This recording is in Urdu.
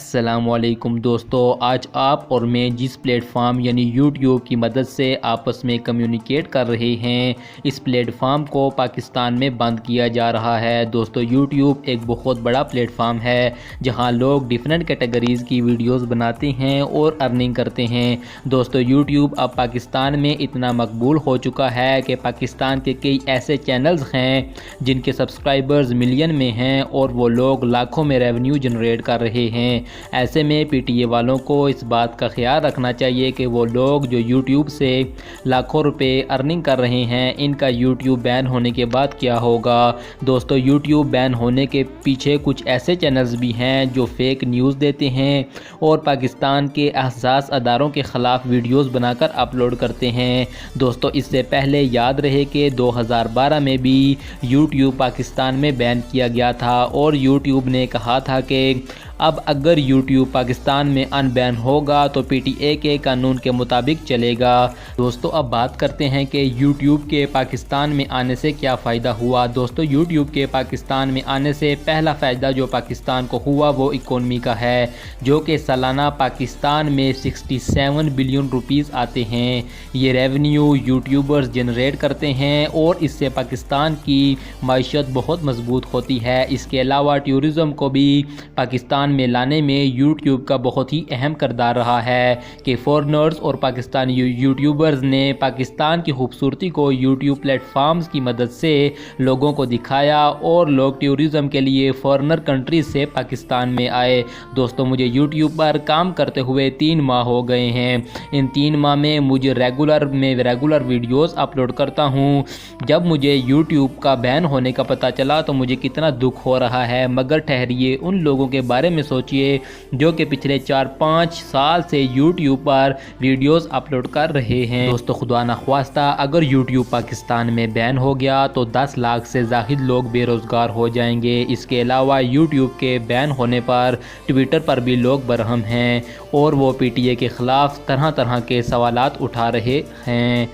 السلام علیکم دوستو، آج آپ اور میں جس پلیٹ فارم یعنی یوٹیوب کی مدد سے آپس میں کمیونیکیٹ کر رہے ہیں، اس پلیٹ فارم کو پاکستان میں بند کیا جا رہا ہے۔ دوستو، یوٹیوب ایک بہت بڑا پلیٹ فارم ہے جہاں لوگ ڈیفرنٹ کیٹیگریز کی ویڈیوز بناتے ہیں اور ارننگ کرتے ہیں۔ دوستو، یوٹیوب اب پاکستان میں اتنا مقبول ہو چکا ہے کہ پاکستان کے کئی ایسے چینلز ہیں جن کے سبسکرائبرز ملین میں ہیں اور وہ لوگ لاکھوں میں ریونیو جنریٹ کر رہے ہیں۔ ایسے میں پی ٹی اے والوں کو اس بات کا خیال رکھنا چاہیے کہ وہ لوگ جو یوٹیوب سے لاکھوں روپے ارننگ کر رہے ہیں، ان کا یوٹیوب بین ہونے کے بعد کیا ہوگا۔ دوستو، یوٹیوب بین ہونے کے پیچھے کچھ ایسے چینلز بھی ہیں جو فیک نیوز دیتے ہیں اور پاکستان کے حساس اداروں کے خلاف ویڈیوز بنا کر اپلوڈ کرتے ہیں۔ دوستو، اس سے پہلے یاد رہے کہ 2012 میں بھی یوٹیوب پاکستان میں بین کیا گیا تھا اور یوٹیوب نے کہا تھا کہ اب اگر یوٹیوب پاکستان میں ان بین ہوگا تو پی ٹی اے کے قانون کے مطابق چلے گا۔ دوستو، اب بات کرتے ہیں کہ یوٹیوب کے پاکستان میں آنے سے کیا فائدہ ہوا۔ دوستو، یوٹیوب کے پاکستان میں آنے سے پہلا فائدہ جو پاکستان کو ہوا وہ اکانومی کا ہے، جو کہ سالانہ پاکستان میں 67 بلین روپیز آتے ہیں۔ یہ ریونیو یوٹیوبرز جنریٹ کرتے ہیں اور اس سے پاکستان کی معیشت بہت مضبوط ہوتی ہے۔ اس کے علاوہ ٹورزم کو بھی پاکستان میں لانے میں یوٹیوب کا بہت ہی اہم کردار رہا ہے کہ فورنرز اور پاکستانی یوٹیوبرز نے پاکستان کی خوبصورتی کو یوٹیوب پلیٹ فارمز کی مدد سے لوگوں کو دکھایا اور لوگ ٹورزم کے لیے فورنر کنٹریز سے پاکستان میں آئے۔ دوستو، مجھے یوٹیوب پر کام کرتے ہوئے 3 ماہ ہو گئے ہیں۔ ان 3 ماہ میں مجھے ریگولر ویڈیوز اپلوڈ کرتا ہوں۔ جب مجھے یوٹیوب کا بین ہونے کا پتہ چلا تو مجھے کتنا دکھ ہو رہا ہے، مگر ٹھہریے، ان لوگوں کے بارے میں سوچئے جو کہ پچھلے 4-5 سال سے یوٹیوب پر ویڈیوز اپلوڈ کر رہے ہیں۔ دوستو، خدا نخواستہ اگر یوٹیوب پاکستان میں بین ہو گیا تو 10 لاکھ سے زائد لوگ بے روزگار ہو جائیں گے۔ اس کے علاوہ یوٹیوب کے بین ہونے پر ٹویٹر پر بھی لوگ برہم ہیں اور وہ پی ٹی اے کے خلاف طرح طرح کے سوالات اٹھا رہے ہیں۔